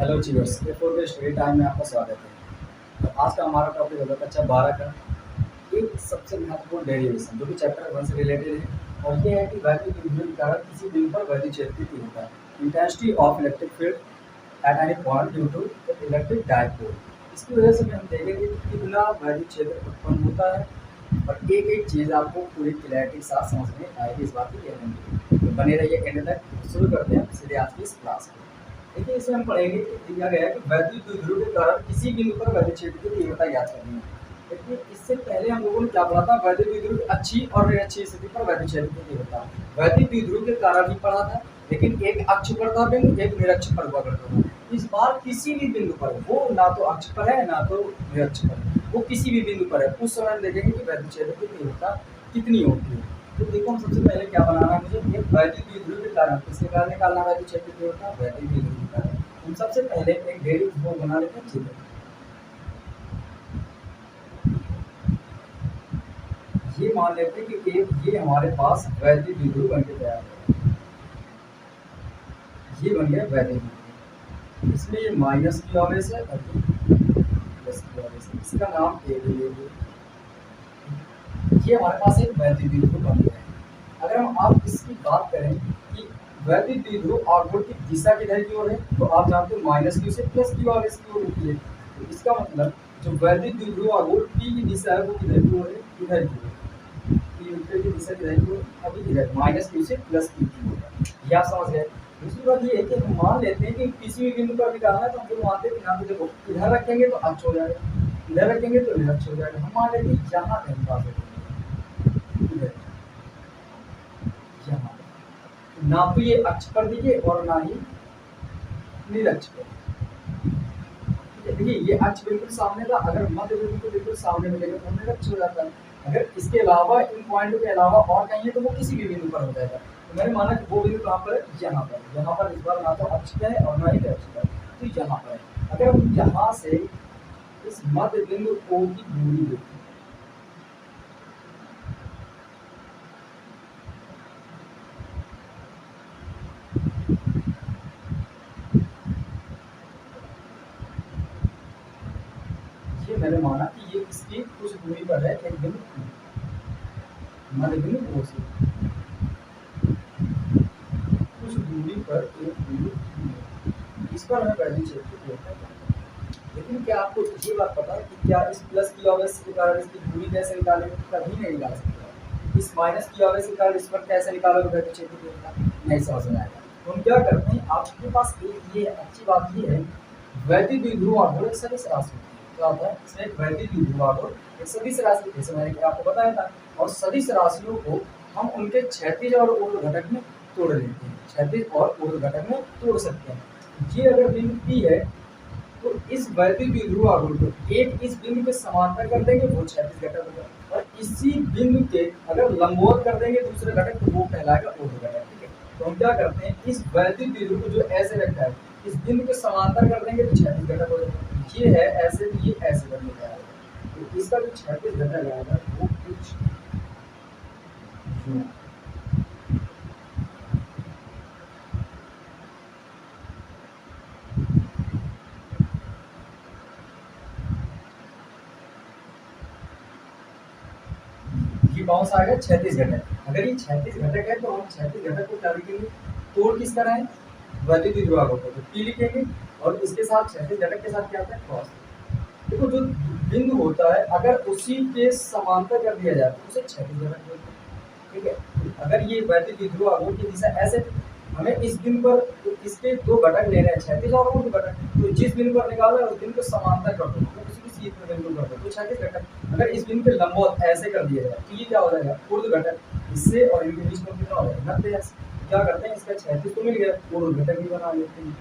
Hello achievers, before the story time में आपका स्वागत है। तो आज का हमारा टॉपिक होगा कक्षा 12 का एक सबसे महत्वपूर्ण डेरिवेशन जो कि चैप्टर 1 से रिलेटेड है, और ये है कि वैद्युत विभव के कारण किसी बिंदु पर वैद्युत क्षेत्र की होता है intensity of electric field at any point due to electric dipole. इसकी वजह से हम देखेंगे कि कितना वैद्युत क्षेत्र उत्पन्न होता है और एक एक चीज़ आपको पूरी क्लैरिटी के साथ समझ में आएगी। इस बात की गारंटी तो बने रहिए एंड तक। शुरू करते हैं सीधे आज की इस क्लास को। देखिए, इसमें हम पढ़ेंगे कि दिया गया है कि वैद्युत द्विध्रुव के कारण किसी बिंदु पर वैद्युत क्षेत्र की तीव्रता ज्ञात करनी है। देखिए, इससे पहले हम लोगों ने क्या पढ़ा था? वैद्युत द्विध्रुव की अच्छी और अच्छी स्थिति पर वैद्युत क्षेत्र की तीव्रता। वैद्युत द्विध्रुव के कारण ही पढ़ा था, लेकिन एक अक्ष पर था बिंदु, एक निरक्ष पर हुआ करता था। इस बार किसी भी बिंदु पर, वो ना तो अक्ष पर है ना तो निरक्ष पर, वो किसी भी बिंदु पर है, उस समय हम देखेंगे कि वैद्युत क्षेत्र की तीव्रता कितनी होती है। तो देखो, हम सबसे पहले क्या बनाना है मुझे? ये वैद्युत द्विध्रुव के कारण, किसके कारण निकालना वैद्युत क्षेत्र की तीव्रता? वैद्युत द्विध्रुव के कारण। हम सबसे पहले एक डेरिवेटिव वो बना लेते हैं। चित्र ये मान लेते हैं कि ये हमारे पास वैद्युत द्विध्रुव बन के तैयार है। ये बन गया वैद्युत द्विध्रुव। इसमें ये माइनस की आवेश है और प्लस की आवेश है। इसका नाम ए ले लेंगे। ये हमारे पास एक वैद्युत द्विध्रुव बन गया है। अगर हम आप इसकी बात करें कि वैद्युत द्विध्रुव आउटपुट की दिशा किधर की ओर है, तो आप जानते हो माइनस क्यू से प्लस क्यू आवेश की ओर होती है। तो इसका मतलब जो वैद्युत द्विध्रुव आघूर्ण पी की दिशा है वो किधर की ओर है? इधर की ओर। पी वेक्टर की दिशा किधर की ओर? अभी इधर माइनस क्यू से प्लस क्यू की ओर। ये आप समझ गए। दूसरी बात ये है कि हम मान लेते हैं कि किसी भी बिंदु पर निकालना है, तो हम जो मानते हैं कि यहाँ पे देखो, इधर रखेंगे तो अक्ष हो जाएगा, इधर रखेंगे तो निरक्ष हो जाएगा। हम मान लेते हैं यहाँ पे निकाल देते हैं, यहाँ ना तो ये अक्ष पर दिखे और ना ही निरक्ष पर। देखिए, ये अक्ष बिल्कुल सामने था, अगर मध्य बिंदु को बिल्कुल सामने मिलेगा तो निरक्ष हो जाता है। अगर इसके अलावा इन पॉइंटों के अलावा और कहीं है तो वो किसी भी बिंदु पर हो जाएगा। तो मैंने माना कि वो बिंदु कहाँ पर है? यहाँ पर। यहाँ पर इस बार ना तो अक्ष पे है और ना ही निरक्ष पर, तो यहाँ पर है। अगर हम यहाँ से इस मध्य बिंदु O की दूरी देखें, मैंने माना कि ये इसकी कुछ दूरी पर है, एक बिंदु मध्य बिंदु O से कुछ दूरी पर एक बिंदु, इस पर हमें वैल्यू चाहिए होता है। लेकिन क्या आपको ये बात पता है कि क्या इस प्लस की आवेश के कारण इसकी दूरी कैसे निकालेंगे? कभी नहीं निकाल सकते। इस माइनस की आवेश के कारण इस पर कैसे निकालोगे वैल्यू चाहिए? नहीं समझ में आएगा। तो हम क्या करते हैं, आपके पास ये अच्छी बात ये है, वैद्युत द्विध्रुव आघूर्ण एक सदिश राशि है। क्या होता है इसमें? एक वैद्युत द्विध्रुव आघूर्ण एक सदिश राशि, जैसे मैंने आपको बताया था। और सदिश राशियों को हम उनके क्षैतिज और ऊर्ध्व घटक में तोड़ लेते हैं, क्षैतिज और ऊर्ध्व घटक में तोड़ सकते हैं। ये अगर बिंदु P है तो इस वैद्युत द्विध्रुव आघूर्ण को एक इस बिंदु के समांतर कर देंगे, वो क्षैतिज घटक होगा, और इसी बिंदु के अगर लंबवत कर देंगे दूसरे घटक, तो वो कहलाएगा ऊर्ध्व घटक। ठीक है, तो हम क्या करते हैं, इस वैद्युत द्विध्रुव को जो ऐसे रखा है, इस बिंदु के समांतर कर देंगे तो क्षैतिज घटक हो जाएगा। ये है ऐसे, ये ऐसे बनने जाएगा। तो इसका जो क्षैतिज घटक आएगा वो कुछ कौन सा आएगा? क्षैतिज घटक। अगर ये क्षैतिज घटक है तो हम क्षैतिज घटक को क्या लिखेंगे? तोड़ किसका है? वैद्युत द्विध्रुव आघूर्ण को, तो P लिखेंगे, और इसके साथ क्षैतिज घटक के साथ क्या होता है? क्रॉस। देखो, जो बिंदु होता है अगर उसी के समांतर कर दिया जाए तो उसे क्षैतिज घटक बोलते हैं। ठीक है, अगर ये वैद्युत द्विध्रुव आघूर्ण की दिशा ऐसे, हमें इस बिंदु पर तो इसके दो घटक लेने हैं, क्षैतिज और ऊर्ध्व घटक। तो जिस बिंदु पर निकाल रहे हैं उस बिंदु को समांतर कर दो, तो उसी की सीध में बिंदु कर दो, तो क्षैतिज घटक। अगर इस बिंदु के लंबवत ऐसे कर दिया जाए तो ये क्या हो जाएगा? ऊर्ध्व घटक। इससे और इनके बीच में कितना हो जाएगा? 90। क्या करते हैं, इसका क्षैतिज तो मिल गया, ऊर्ध्व घटक भी बना लेते हैं।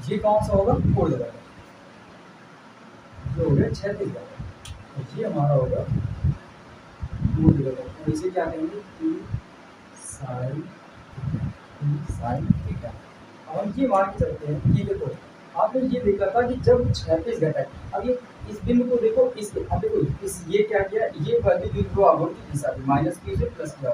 ये कौन सा होगा? ऊर्ध्व घटक। ये हो गया क्षैतिज घटक, ये हमारा होगा ऊर्ध्व घटक। तो इसे क्या कहेंगे? P sin theta. अब हम ये मान के चलते हैं कि देखो, आपने ये देखा था कि जब क्षैतिज घटक, अब ये इस बिंदु को देखो, इस अब देखो इस ये क्या किया, ये वैद्युत द्विध्रुव आघूर्ण की दिशा थी माइनस क्यू से प्लस क्यू आ।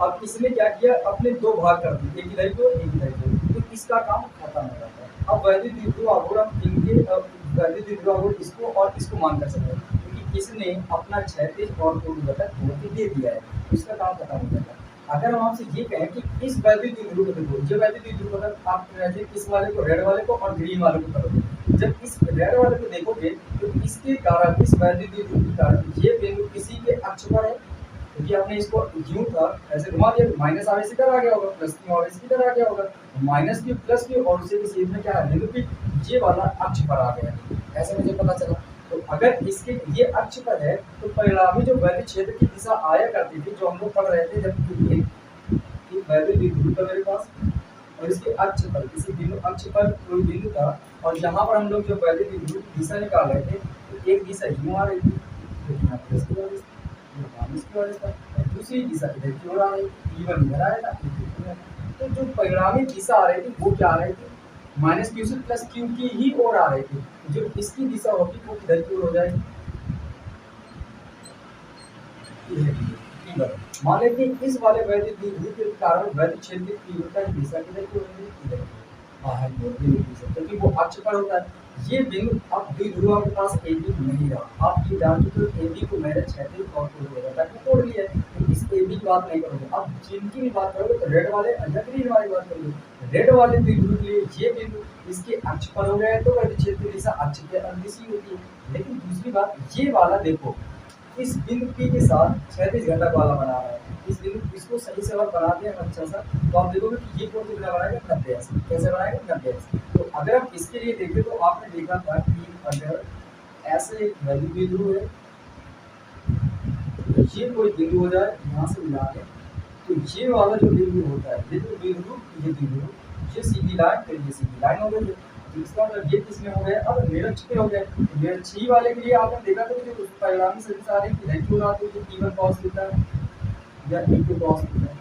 अब इसने क्या किया, अपने दो भाग कर दिए, एक इधर को एक इधर को, तो इसका काम खत्म हो जाता है। अब वैद्युत द्विध्रुव आघूर्ण हम इनके वैद्युत द्विध्रुव आघूर्ण इसको और इसको मान कर सकते हैं, क्योंकि इसने अपना क्षैतिज और पूर्व घटक दोनों को दे दिया है, इसका काम खत्म हो जाता है। अगर हम आपसे ये कहें कि इस वैद्युत द्विध्रुव को देखो, ये वैद्युत द्विध्रुव अगर आप इस वाले को रेड वाले को और ग्रीन वाले को करोगे, जब इस रेड वाले को देखोगे तो इसके कारण, इस वैद्युत द्विध्रुव के कारण ये बिंदु किसी के अक्ष पर है, क्योंकि आपने इसको यूं था ऐसे घुमा दिया, माइनस आवेश इधर आ गया होगा, प्लस क्यू आवेश इधर आ गया होगा, माइनस क्यू प्लस क्यू और उसी के सीध में क्या है बिंदु पी, ये वाला अक्ष पर आ गया, ऐसे मुझे पता चला। तो अगर इसके ये अक्ष पर है तो परिणामी जो वैद्युत क्षेत्र की दिशा आया करती थी, जो हम लोग पढ़ रहे थे, जब ये वैद्युत द्विध्रुव था मेरे पास और इसके अक्ष पर किसी बिंदु अक्ष पर कोई बिंदु था, और यहाँ पर हम लोग जो वैद्युत द्विध्रुव की दिशा निकाल रहे थे, तो एक दिशा यूं आ रही थी, यहाँ प्लस की वजह से, माइनस की वजह से, और दूसरी दिशा इधर की ओर आ रही थी, E1 इधर आया था, तो जो परिणामी दिशा आ रही थी वो क्या आ रही थी, माइनस क्यू से प्लस क्यू की ही ओर आ रही थी। जो इसकी दिशा होगी वो किधर की ओर हो जाएगी, मान लेते हैं इस वाले वैद्युत द्विध्रुव के कारण वैद्युत क्षेत्र की तीव्रता की दिशा किधर की होगी, इधर बाहर की ओर, क्योंकि वो अक्ष पर होता है। ये बिंदु अब द्विध्रुव के पास ए बी नहीं रहा, आप ये जान चुके हो ए बी को मैंने क्षैतिज और पूर्व घटक में तोड़ लिया है, तो इस ए बी की बात नहीं करोगे। अब जिनकी भी बात करोगे तो रेड वाले या ग्रीन वाली बात करोगे। रेड वाले द्विध्रुव के लिए ये बिंदु इसके अक्ष पर हो गया है, तो वैद्युत क्षेत्र की दिशा अक्ष के अनुदिश ही होती है। लेकिन दूसरी बात, ये वाला देखो इस बिंदु P के साथ क्षैतिज घटक वाला बना रहा है, इस बिंदु इसको सही से अगर बना दिया अच्छा सा, तो आप देखोगे कि ये कोण कितना बनाएगा, 90 ऐसे, कैसे बनाएगा, 90 ऐसे। तो अगर हम इसके लिए देखें तो आपने देखा था कि अगर ऐसे एक वैद्युत द्विध्रुव है, तो ये कोई बिंदु हो जाए यहाँ से मिला के, तो ये वाला जो बिंदु होता है, ये जो द्विध्रुव, ये सीधी लाइन, फिर ये सीधी लाइन हो गई, इसका मतलब ये किसमें हो गया, अब निरक्ष पे हो गया। निरक्षी वाले के लिए आपने देखा था कि परिणामी सदिश आ रही है, इधर क्यों आती है, E1 cos थीटा या E2 cos थीटा।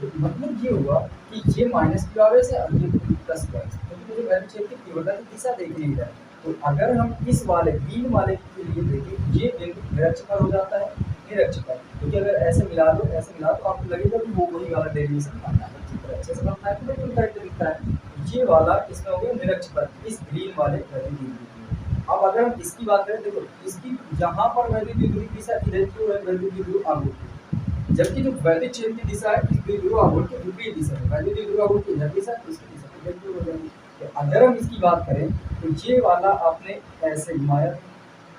तो मतलब ये हुआ कि ये माइनस क्यू आवेश है और ये प्लस क्यू आवेश, क्योंकि मुझे वैद्युत क्षेत्र की तीव्रता की दिशा देखनी है। तो अगर हम इस वाले ग्रीन वाले के लिए देखें, ये बिंदु निरक्ष पर हो जाता है, निरक्ष पर, क्योंकि अगर ऐसे मिला दो तो आपको लगेगा कि वो वही वाला डेरिवेशन बनता है, चित्र अच्छे से बनता है, तो बिल्कुल करेक्ट दिखता है। ये वाला इसमें हो गया निरक्ष पर, इस ग्रीन वाले वैद्युत द्विध्रुव। अब अगर हम इसकी बात करें, देखो इसकी यहाँ पर वैद्युत द्विध्रुव की दिशा इधर की ओर है, वैद्युत द्विध्रुव आघूर्ण, जबकि जो वैद्युत क्षेत्र की दिशा है इस द्विध्रुव आघूर्ण की विपरीत दिशा है, वैद्युत द्विध्रुव आघूर्ण की इधर दिशा, इसकी दिशा इधर की ओर हो जाएगी। तो अगर हम इसकी बात करें तो ये वाला आपने ऐसे घुमाया,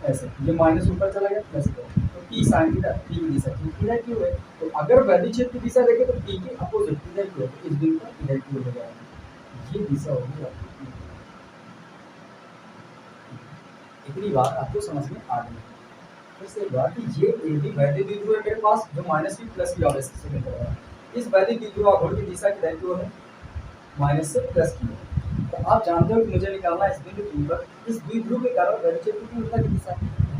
ऐसे ये माइनस ऊपर चला गया, प्लस तो P sin थीटा, P की दिशा इधर की ओर है। तो अगर वैद्युत क्षेत्र की दिशा देखें तो P की अपोजिट इधर की ओर, इस बिंदु पर इधर की ओर हो जाएगा, ये दिशा होगी आपकी। इतनी बात आपको समझ में आ गई। फिर से एक बात कि ये AB वैद्युत द्विध्रुव है मेरे पास, जो माइनस की प्लस की आवेश से निकल रहा है, इस वैद्युत द्विध्रुव आघूर्ण की दिशा किधर की ओर है, माइनस से प्लस की ओर। तो आप जानते हो कि मुझे निकालना है इस बिंदु P पर इस द्विध्रुव के कारण वैद्युत क्षेत्र की तीव्रता की दिशा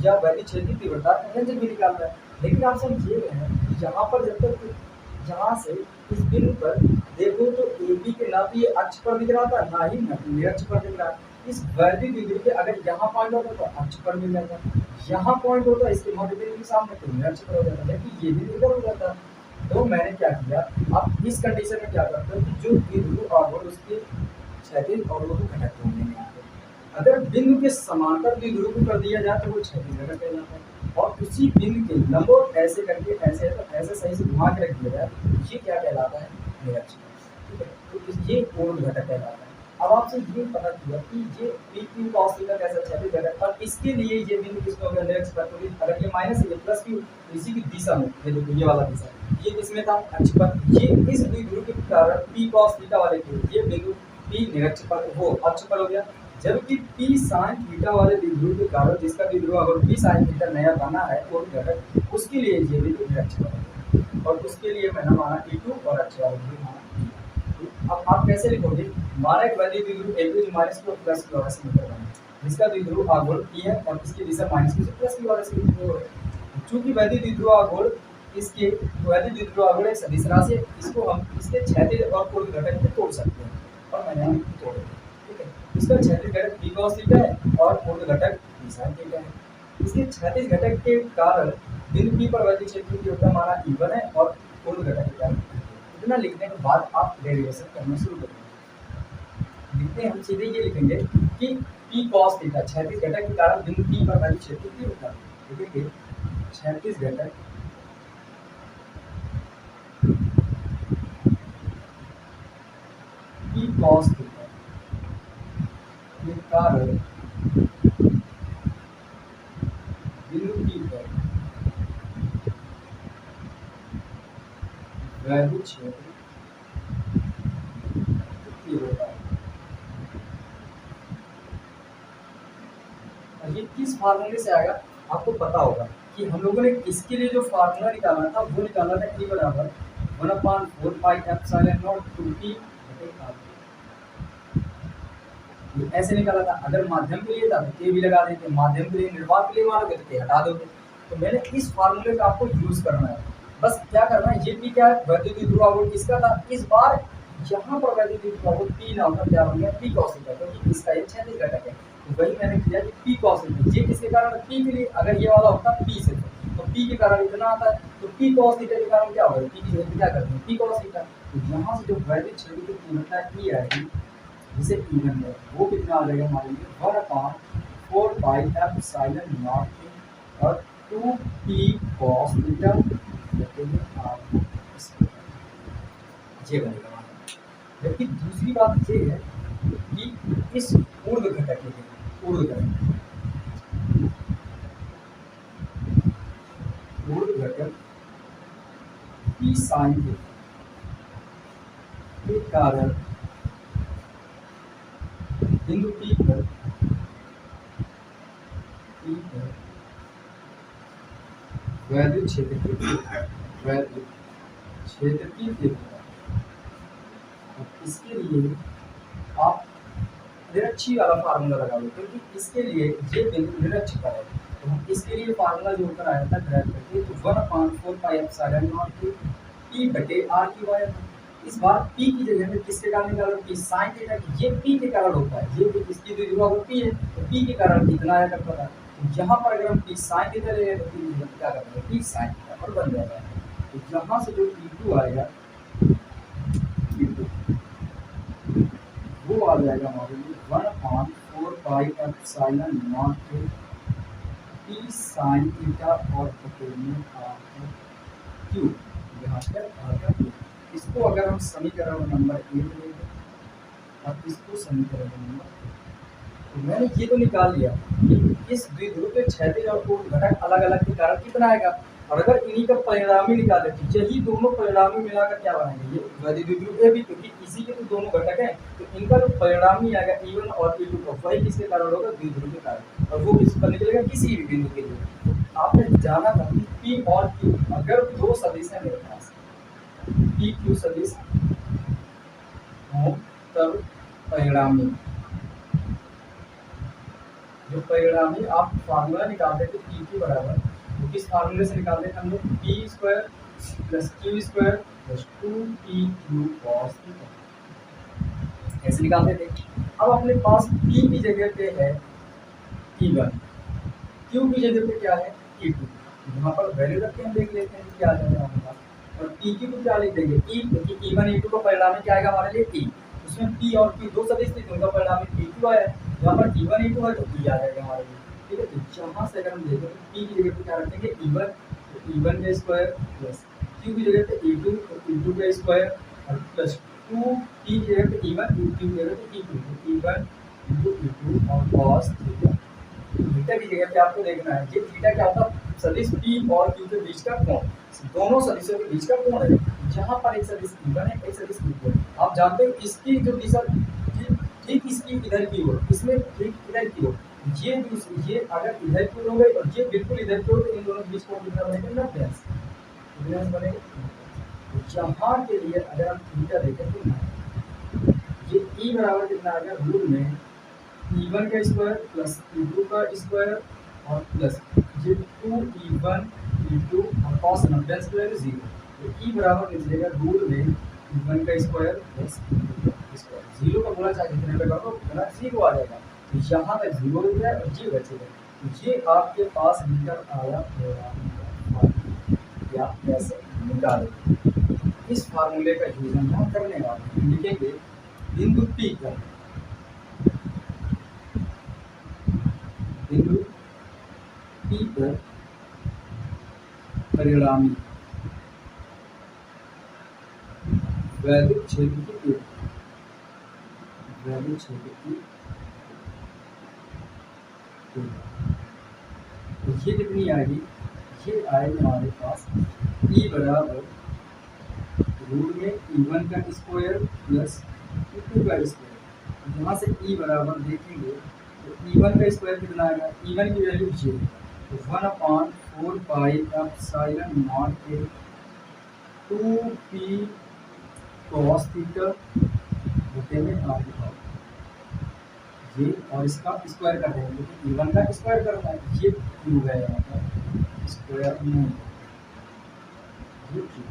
या वैद्युत क्षेत्र की तीव्रता व्यंजक भी निकालना है। लेकिन आप समझ ये रहे हैं कि यहाँ पर जब तक यहाँ से इस बिंदु पर देखो तो AB के ना तो ये अक्ष पर दिख रहा था, ना ही निरक्ष पर दिख रहा है। इस वैद्युत द्विध्रुव के अगर यहाँ पॉइंट होता तो अक्ष पर मिल जाता, यहाँ पॉइंट होता इसके मॉडिफिकेशन के सामने तो निरक्ष पर हो जाता, लेकिन ये भी इधर हो जाता। तो मैंने क्या किया, आप इस कंडीशन में क्या करते हो कि जो द्विध्रुव आघूर्ण उसके क्षैतिज और घटक होंगे, अगर बिंदु के समांतर द्विध्रुव को कर दिया जाए तो वो क्षैतिज घटक कहलाता है, और उसी बिंदु के लंबवत ऐसे करके ऐसे तो ऐसे सही से घुमा के रख दिया जाए, ये क्या कहलाता है, निरक्ष। ठीक है, तो ये कोण घटक कहलाता है। अब आपसे ये पता किया कि ये PQ cos थीटा कैसा क्षैतिज घटक, और इसके लिए ये बिंदु किसमें हो गया, निरक्ष पर। तो अगर ये माइनस है, ये प्लस Q, इसी की दिशा में ये देखो, ये वाला दिशा ये किसमें था, अक्ष पर। ये इस द्विध्रुव के कारण P cos थीटा वाले के ये बिंदु P निरक्ष पर, वो अक्ष पर हो गया, जबकि P sin थीटा वाले द्विध्रुव के कारण जिसका द्विध्रुव अगर P sin थीटा नया बना है वो घटक, उसके लिए ये बिंदु निरक्ष पर है, और उसके लिए मैंने माना E2 और अक्ष वाले के लिए माना E1। अब आप कैसे लिखोगे, माना एक वैद्युत द्विध्रुव A2 जो माइनस की और प्लस की ओर से निकल रहा है, जिसका द्विध्रुव आघूर्ण P है और इसकी दिशा माइनस की से प्लस की ओर से निकल रही है। चूंकि वैद्युत द्विध्रुव आघूर्ण इसके वैद्युत द्विध्रुव आघूर्ण एक सदिश राशि है, इसको हम इसके क्षैतिज और पूर्व घटक में तोड़ सकते हैं, और मैंने तोड़ दिया। ठीक है, इसका क्षैतिज घटक पी कॉस थीटा है और ऊर्ध्व घटक पी साइन थीटा है। इसके क्षैतिज घटक के कारण बिंदु पी पर वैद्युत क्षेत्र की ऊर्जा हमारा E1 है और ऊर्ध्व घटक के कारण इतना लिखने के बाद आप डेरिवेशन करना शुरू करेंगे। लिखते हैं हम सीधे ये लिखेंगे कि पी कॉस थीटा क्षैतिज घटक के कारण बिंदु पी पर वैद्युत क्षेत्र की ऊर्जा लिखेंगे क्षैतिज घटक पी कॉस थीटा के कारण बिंदु पी पर वैद्युत क्षेत्र की होता है। ये किस फार्मूले से आएगा आपको पता होगा कि हम लोगों ने इसके लिए जो फार्मूला निकाला था वो निकाला था E बराबर 1/4 पाई एप्सिलॉन नॉट 2p ऐसे निकाला था। अगर माध्यम के लिए था तो के भी लगा देते, माध्यम के लिए निर्वात के लिए मानोगे तो के हटा दोगे। तो मैंने इस फार्मूले का आपको यूज करना है। बस क्या करना है, ये पी क्या है वैद्युत ध्रुवावोत किसका था, इस बार यहाँ पर वैद्युत ध्रुवावोत पी ना होकर क्या बन गया पी कॉस थीटा, क्योंकि इसका ये क्षैतिज घटक है। तो वही मैंने किया कि पी कॉस थीटा, ये किसके कारण पी के लिए, अगर ये वाला होता पी से तो पी के कारण इतना आता है, तो पी कॉस थीटा के कारण क्या होगा, पी की जगह क्या करते हैं पी कॉस थीटा। तो यहाँ से जो वैद्युत क्षेत्र की तीव्रता ई आएगी जिसे E1 है वो कितना आ जाएगा हमारे लिए 1/4 पाई एप्सिलॉन नॉट और 2p cos थीटा लिखेंगे आपको ये बनेगा हमारा। जबकि दूसरी बात ये है कि इस ऊर्ध्व घटक के लिए ऊर्ध्व घटक p sin थीटा के कारण बिंदु P पर वैद्युत क्षेत्र की तीव्रता, इसके लिए आप निरक्षी वाला फार्मूला लगा लो, क्योंकि इसके लिए ये बिंदु निरक्ष पर है। तो हम इसके लिए फार्मूला जो ऊपर आया था ग्राफ करके तो 1/4 पाई एप्सिलॉन नॉट p बटे r की वाई। इस बार p की जगह में किसके कारण निकालो p sin थीटा, ये p के कारण होता है, ये इसकी ध्रुव p है तो p के कारण कितना आया करता था। तो यहाँ पर अगर हम p sin थीटा ले तो क्या करेंगे p sin थीटा पर बन जाएगा। तो यहाँ से जो P2 आएगा वो आ जाएगा हमारे लिए 1/4 pi epsilon not p sin theta और बटे q यहाँ पर r का q। इसको अगर हम समीकरण नंबर 1 लेंगे और इसको समीकरण नंबर, तो मैंने ये तो निकाल लिया कि इस द्विध्रुव के क्षैतिज और ऊर्ध्व घटक अलग अलग के कारण कितना आएगा, और अगर इन्हीं का परिणामी निकाल देते यही दोनों परिणामी मिलाकर क्या बनाएंगे ये द्विध्रुव ए भी, क्योंकि इसी के तो दोनों घटक हैं तो इनका जो परिणामी आएगा E1 और E2 का वही किसके कारण होगा द्विध्रुव के कारण, और वो किस पर निकलेगा किसी भी बिंदु के लिए। आपने जाना था कि P और Q अगर दो सदिश है मेरे पास P Q सदिश हो तब परिणामी, जो परिणामी आप फार्मूला निकालते थे P Q बराबर, तो किस फार्मूले से निकालते थे हम लोग P square plus Q square plus 2PQ cos theta ऐसे निकालते थे। अब अपने पास P की जगह पे है E1, Q की जगह पे क्या है E2, यहाँ पर वैल्यू रख के हम देख लेते हैं क्या आ जाएगा हमारे पास। और PQ को क्या लिख देंगे E, क्योंकि E1 E2 का परिणामी क्या आएगा हमारे लिए E, उसमें P और Q दो सदिश थे उनका परिणामी PQ आया, यहाँ पर E1 E2 है तो P आ जाएगा हमारे लिए। ठीक है, तो यहाँ से अगर हम देखें तो P की जगह पे क्या रखेंगे E1, तो E1 का स्क्वायर प्लस Q की जगह पे E2, तो E2 का स्क्वायर और प्लस 2P की जगह पे E1, Q की जगह पे E2, तो E1 E2 और cos थीटा। थीटा की जगह पे आपको देखना है ये थीटा क्या होता है सदिश P और Q के बीच का कोण, दोनों सदिशों के बीच का कोण है। जहाँ पर एक सदिश E1 है एक सदिश Q है, आप जानते हो इसकी जो दिशा ठीक इसकी इधर की ओर, इसमें ठीक इधर की ओर, ये अगर इधर की ओर हो गई और ये बिल्कुल इधर की ओर, तो इन दोनों के बीच कोण कितना बनेगा 90 बनेगा। तो यहाँ के लिए अगर हम थीटा देखें तो ये E बराबर कितना आ गया रूट में E1 का स्क्वायर प्लस E2 का स्क्वायर और प्लस ये 2E1 E2 और cos 90 स्क्वायर 0, तो E बराबर निकलेगा रूट में E1 का स्क्वायर प्लस स्क्वायर, जीरो का गुणा चाहे जितने पे करो गुणा जीरो आ जाएगा, तो यहाँ तक जीरो हो गया और ये बचेगा, तो ये आपके पास निकल आया या कैसे निकालेंगे। इस फार्मूले का यूज हम यहाँ करने वाले हैं, लिखेंगे बिंदु P पर, बिंदु P पर परिणामी वैद्युत क्षेत्र की तीव्रता, वैद्युत क्षेत्र की तीव्रता, तो ये कितनी आएगी, ये आएगी हमारे पास E बराबर रूट में E1 का स्क्वायर प्लस E2 का स्क्वायर। यहाँ से E बराबर देखेंगे तो E1 का स्क्वायर कितना आएगा, E1 की वैल्यू 0, तो 1/4 पाई एप्सिलॉन नॉट के 2p cos थीटा बटे में r लिखा ये, और इसका स्क्वायर कर देंगे क्योंकि E1 का स्क्वायर करना है, ये क्यूब है यहाँ पर स्क्वायर नहीं, ये क्यूब,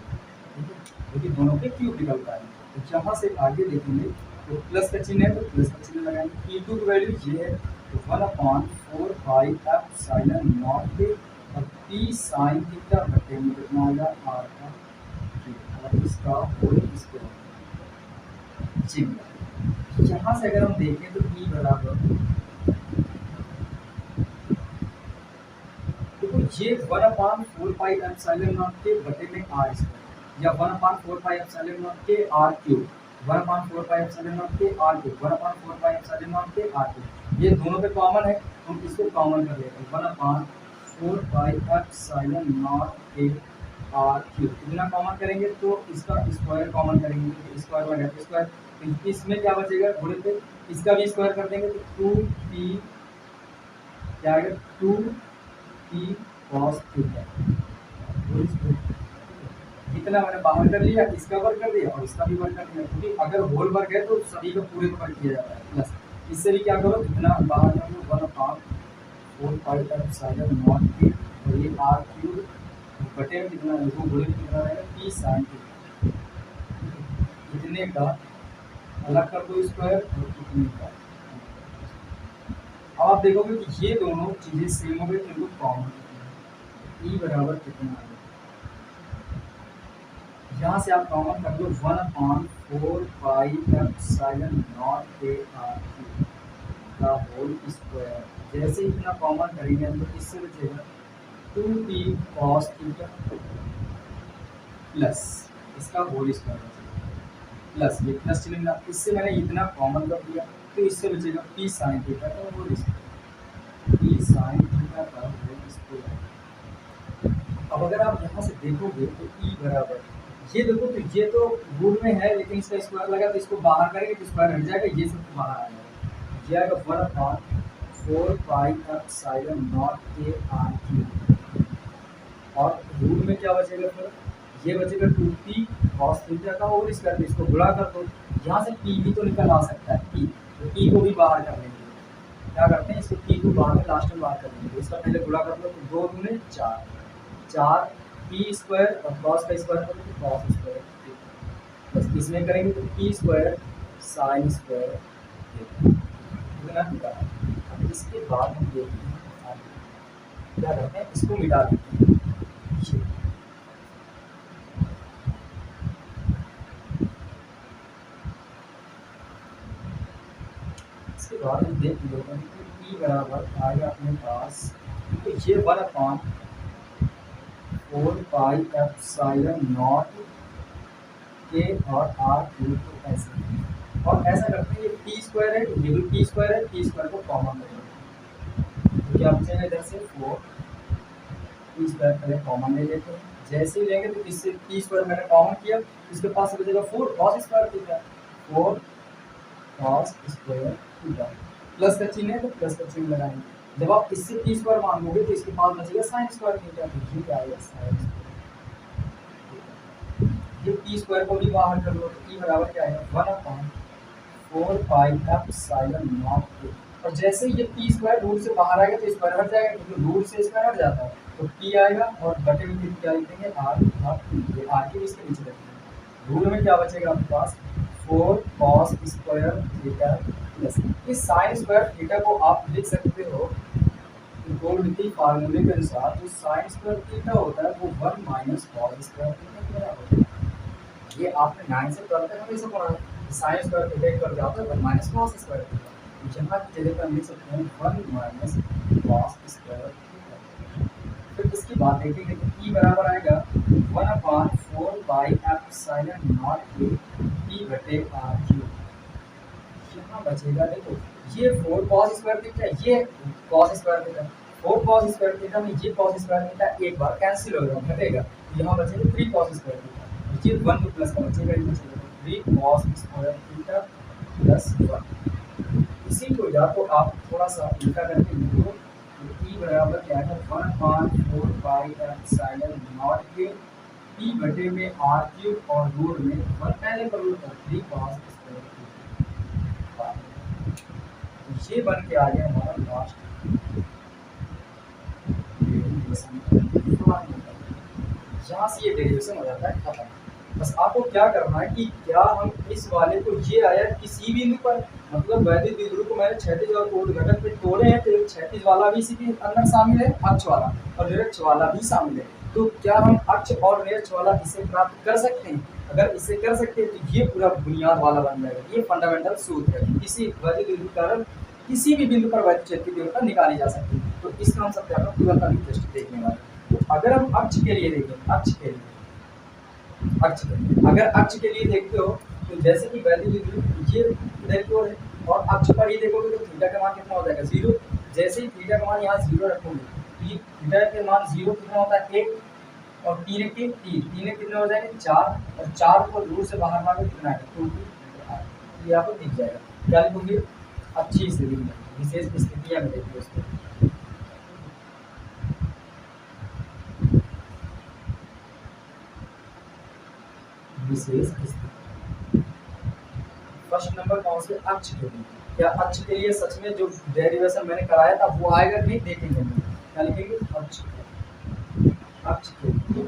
क्योंकि दोनों के क्यूब निकलता है। तो जहाँ से आगे देखेंगे तो प्लस का चिन्ह है तो प्लस का चिन्ह लगाएंगे, E2 की वैल्यू ये है तो 1/4 पाई एप्सिलॉन नॉट के और p sin थीटा बटे में कितना आएगा r का क्यूब, और इसका होल स्क्वायर चिन्ह। यहाँ से अगर हम देखें तो E बराबर, देखो ये 1/4 पाई एप्सिलॉन नॉट के बटे में r स्क्वायर या 1/4 पाई एप्सिलॉन नॉट के r cube, 1/4 pi epsilon not के r cube, 1/4 pi epsilon not के r क्यूब, ये दोनों पे कॉमन है, हम इसको कॉमन कर लेते हैं, 1/4 पाई एप्सिलॉन नॉट के r क्यूब, कितना कॉमन करेंगे तो इसका स्क्वायर कॉमन करेंगे, तो स्क्वायर लगा के स्क्वायर, तो इसमें क्या बचेगा गुणे पे इसका भी स्क्वायर कर देंगे तो 2p क्या आएगा 2p cos थीटा, जितना मैंने बाहर कर लिया इसका वर्ग कर दिया और इसका भी वर्ग कर दिया, क्योंकि अगर होल वर्ग है तो सभी का पूरे का वर्ग किया जाता है, प्लस इससे भी क्या करो इतना बाहर कर लो 1/4 पाई एप्सिलॉन नॉट के और ये r क्यूब बटे में कितना है वो गुणे कितना रहेगा p sin थीटा, इतने का अलग कर दो स्क्वायर और कितने का, अब आप देखोगे कि ये दोनों चीजें सेम हो गई तो इनको कॉमन E बराबर कितना है, यहाँ से आप कॉमन कर दो 1/4 पाई एप्सिलॉन नॉट के r का होल स्क्वायर, जैसे ही इतना कॉमन करेंगे तो इससे बचेगा 2p cos थीटा प्लस इसका होल स्क्वायर प्लस ये प्लस चिन्ह, इससे मैंने इतना कॉमन कर दिया तो इससे बचेगा p sin थीटा का whole square, p sin theta का होल स्क्वायर। अब अगर आप यहाँ से देखोगे तो E बराबर, ये देखो तो ये तो रूट में है लेकिन इसका स्क्वायर लगा तो इसको बाहर करेंगे तो स्क्वायर हट जाएगा, ये सब बाहर आ जाएगा, ये आएगा 1/4 पाई एप्सिलॉन नॉट के r क्यूब, और रूट में क्या बचेगा फिर ये बचेगा 2p cos थीटा का होल स्क्वायर, इसको गुणा कर दो, यहाँ से p भी तो निकल आ सकता है p, तो p को भी बाहर कर लेंगे, क्या करते हैं इसको p को बाहर लास्ट में बाहर कर लेंगे, इसका पहले गुणा कर दो तो 2 दूने 4 p स्क्वायर और cos का स्क्वायर करोगे तो cos स्क्वायर, बस इसमें करेंगे तो p स्क्वायर sin स्क्वायर इतना निकाला। अब इसके बाद हम देखते हैं आगे क्या करते हैं, इसको मिटा देते हैं, इसके बाद हम देख लेते हैं कि E बराबर आएगा अपने पास, तो ये 1/4 पाई एप्सिलॉन नॉट के और r क्यूब को ऐसे, और ऐसा करते हैं ये p स्क्वायर है ये भी p स्क्वायर है, p स्क्वायर को कॉमन करेंगे तो क्या बचेगा इधर से 4, p स्क्वायर पहले कॉमन ले लेते हैं, जैसे ही लेंगे तो इससे p स्क्वायर मैंने कॉमन किया इसके पास से बचेगा 4 cos square theta, 4 cos square theta, plus का चिन्ह है तो प्लस का चिन्ह लगाएंगे, जब आप इससे p स्क्वायर मांगोगे तो इसके पास बचेगा sin स्क्वायर थीटा, तो ये क्या आएगा sin स्क्वायर, ये p स्क्वायर को भी बाहर कर लो तो E बराबर क्या आएगा 1/4 पाई एप्सिलॉन नॉट के, और जैसे ये p स्क्वायर रूट से बाहर आएगा तो स्क्वायर हट जाएगा क्योंकि रूट से स्क्वायर हट जाता है, तो p आएगा और बटे में क्या लिखेंगे r, ये r के इसके नीचे रखेंगे, रूट में क्या बचेगा आपके पास 4 cos स्क्वायर थीटा प्लस इस साइन स्क्वायर थीटा को आप लिख सकते हो त्रिकोणमिति फार्मूले के अनुसार जो साइन स्क्वायर थीटा होता है वो 1 माइनस कॉस स्क्वायर थीटा के बराबर होता है। ये आपने 9 से 12 तक हमेशा पढ़ा है। साइन स्क्वायर थीटा इक्वल क्या होता है 1 माइनस कॉस स्क्वायर थीटा। यहाँ की जगह पर हम लिख सकते हैं 1 माइनस कॉस स्क्वायर थीटा। फिर इसकी बात देखेंगे तो ई बराबर आएगा 1/4 बाई एप्सिलॉन नॉट ए ई बटे आर क्यूब। यहाँ बचेगा देखो ये 4 cos स्क्वायर थीटा ये cos square theta 4 cos square theta में ये cos स्क्वायर थीटा एक बार कैंसिल हो जाएगा घटेगा यहाँ बचेगा 3 cos स्क्वायर थीटा ये 1 प्लस का बचेगा ये बचेगा 3 cos स्क्वायर थीटा प्लस 1। इसी को या तो आप थोड़ा सा उल्टा करके लिखो तो e बराबर क्या है 1/4 पाई एप्सिलॉन नॉट के e बटे में r क्यूब और रूट में 1 पहले कर लो 3 cos स्क्वायर थीटा। ये बन के आ गया हमारा लास्ट यहाँ से ये डेरिवेशन हो जाता है खत्म। बस आपको क्या करना है कि क्या हम इस वाले को ये आया किसी बिंदु पर मतलब वैदिक द्विध्रुव को मैंने क्षैतिज और ऊर्ध्व घटक पे तोड़े हैं तो एक क्षैतिज वाला भी इसी के अंदर शामिल है अक्ष वाला और निरक्ष वाला भी शामिल है। तो क्या हम अक्ष और निरक्ष वाला इसे प्राप्त कर सकते हैं? अगर इसे कर सकते हैं तो ये पूरा बुनियाद वाला बन जाएगा। ये फंडामेंटल सूत्र है किसी वैदिक द्विध्रुव कारण किसी भी बिंदु पर वैद्युत क्षेत्र की तीव्रता निकाली जा सकती है। तो इसका हम सत्यापन तुरंत अभी जस्ट देखने वाले। तो अगर हम अक्ष के लिए देखें अगर अक्ष के लिए देखते हो तो जैसे कि वैद्युत द्विध्रुव ये इधर की ओर है और अक्ष पर ही देखोगे तो थीटा का मान कितना हो जाएगा 0। जैसे ही थीटा का मान यहाँ 0 रखोगे थीटा के मान 0 कितना होता है 1 और 3 के 3 कितने हो जाएंगे 4 और 4 को दूर से बाहर मांगे कितना है 2 ये आपको दिख जाएगा। क्या लिखोगे अच्छी स्थिति में विशेष स्थितियां में देखिए उसको विशेष स्थिति फर्स्ट नंबर कौन से अक्ष के लिए। क्या अक्ष के लिए सच में जो डेरिवेशन मैंने कराया था वो आएगा कि नहीं देखेंगे। क्या लिखेंगे अक्ष के लिए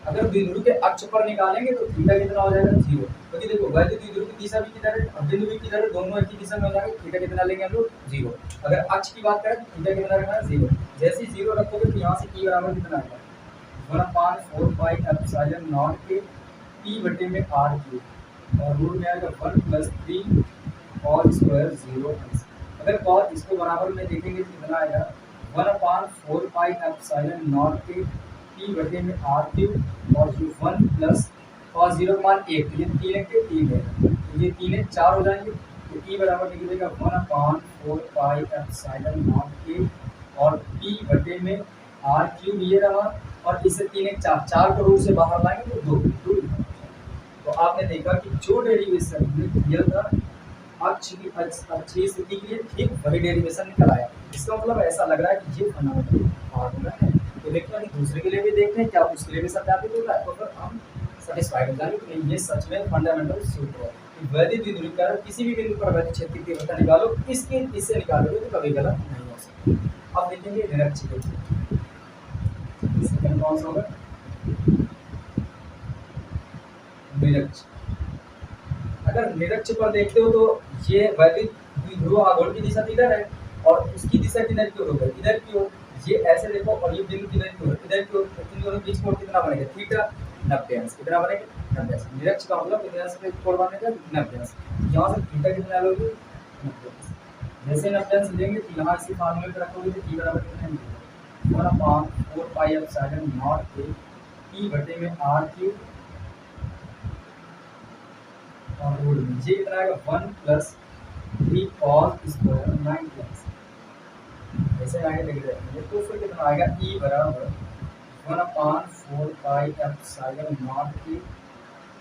अगर द्विध्रुव के अक्ष पर निकालेंगे तो थीटा कितना हो जाएगा 0 क्योंकि देखो वैद्युत द्विध्रुव की दिशा भी किधर है और बिंदु भी किधर है दोनों एक ही दिशा में हो जाएंगे। थीटा कितना लेंगे हम लोग 0। अगर अक्ष की बात करें तो थीटा कितना रखना है 0। जैसे ही 0 रखोगे तो यहाँ से e बराबर कितना आएगा 1/4 पाई एप्सिलॉन नॉट के e बटे में r क्यूब और रूट में आएगा 1 + 3 cos स्क्वायर 0। अगर cos इसको बराबर में देखेंगे तो कितना आएगा 1/4 पाई एप्सिलॉन नॉट के e बटे में r क्यूब और जो 1 प्लस cos 0 का मान 1 ये 3 के 3 है तो ये 3 4 हो जाएंगे तो e बराबर निकलेगा 1/4 पाई एप्सिलॉन नॉट के और p बटे में r क्यूब ये रहा और इससे 3 4 को रूट से बाहर लाएंगे तो 2 तो आपने देखा कि जो डेरिवेशन हमने किया था अक्ष की अच्छी स्थिति के लिए ठीक वही डेरिवेशन निकल आया। इसका मतलब ऐसा लग रहा है कि ये फंडामेंटल फार्मूला है। तो देखिए अभी दूसरे के लिए भी देखते हैं क्या उसके लिए भी सत्यापित होता है तो फिर हम सेटिस्फाइड हो जाएंगे कि ये सच में फंडामेंटल सूत्र है कि वैद्युत द्विध्रुव कारण किसी भी बिंदु पर वैद्युत क्षेत्र की तीव्रता निकालो इससे निकालोगे तो कभी गलत नहीं हो सकता। अब देखेंगे निरक्ष के लिए सेकंड कौन सा होगा निरक्ष। अगर निरक्ष पर देखते हो तो ये वैद्युत द्विध्रुव आघूर्ण की दिशा इधर है और उसकी दिशा किधर की ओर होगा इधर की ओर। ये ऐसे देखो और ये बिंदु किधर की ओर इधर की ओर तो इन दोनों बीच कोण कितना बनेगा थीटा 90 अंश कितना बनेगा 90 अंश। निरक्ष का मतलब कितने अंश पे कोण बनेगा 90 अंश। यहाँ से थीटा कितना लोगे 90 अंश। जैसे 90 अंश लेंगे तो यहाँ इसी फार्मूले पे रखोगे तो e बराबर कितना मिलेगा 1/4 पाई एप्सिलॉन नॉट के e बटे में r क्यूब और रूट में ये कितना आएगा 1 + 3 cos स्क्वायर 90 अंश। ऐसे आगे लिख देंगे तो फिर कितना आएगा e बराबर 1/4 पाई एप्सिलॉन नॉट के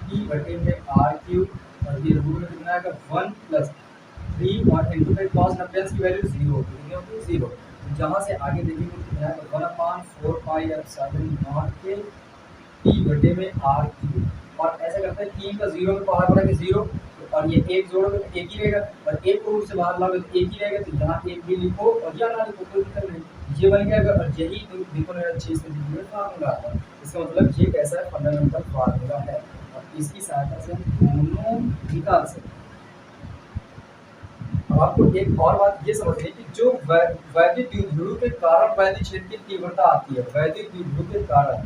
e बटे में r क्यूब और ये रूट में कितना आएगा 1 + 3 और इनटू में cos 90 अंश की वैल्यू 0 होगी कितनी होगी 0। तो जहाँ से आगे देखेंगे तो कितना आएगा 1/4 पाई एप्सिलॉन नॉट के e बटे में r क्यूब और ऐसा करते हैं 3 का 0 में बाहर बढ़ा के 0 और ये 1 जोड़ोगे तो 1 ही रहेगा और 1 को रूट से बाहर लाओगे तो 1 ही रहेगा। तो यहाँ 1 भी लिखो और या ना लिखो कोई दिक्कत नहीं ये बन गया और यही देखो मेरा 6 से फार्मूला आता है। इसका मतलब ये कैसा है फंडामेंटल फार्मूला है। इसकी सहायता से हम दोनों निकाल सकते हैं। अब आपको एक और बात ये समझनी है कि जो वैद्युत द्विध्रुव के कारण वैद्युत क्षेत्र की तीव्रता आती है, वैद्युत द्विध्रुव के कारण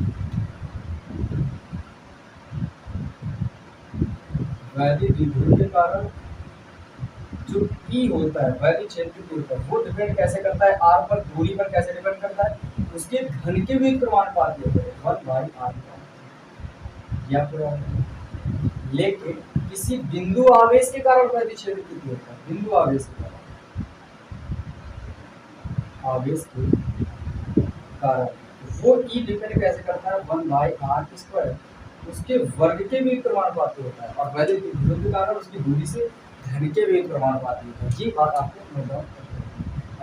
वैद्युत द्विध्रुव के कारण जो E होता है वैद्युत क्षेत्र की तीव्रता, वो डिपेंड कैसे करता है R पर, दूरी पर कैसे डिपेंड करता है, उसके घन के विद्युत प्रमाणुपाती होता है 1/r। या फिर लेकिन किसी बिंदु आवेश के कारण वैद्युत क्षेत्र की तीव्रता, बिंदु आवेश के कारण, आवेश के कारण वो E डिपेंड कैसे करता है 1/r², उसके वर्ग के भी प्रमाणुपाती होता है, और वैद्युत द्विध्रुव के कारण उसकी दूरी से धन के भी प्रमाणुपाती होता है। ये बात आपको नोट डाउन करनी है।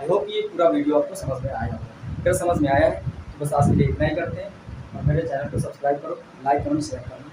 आई होप ये पूरा वीडियो आपको समझ में आया होगा। अगर समझ में आया है तो बस आज के लिए इतना ही करते हैं, और मेरे चैनल को सब्सक्राइब करो, लाइक करो, शेयर करो।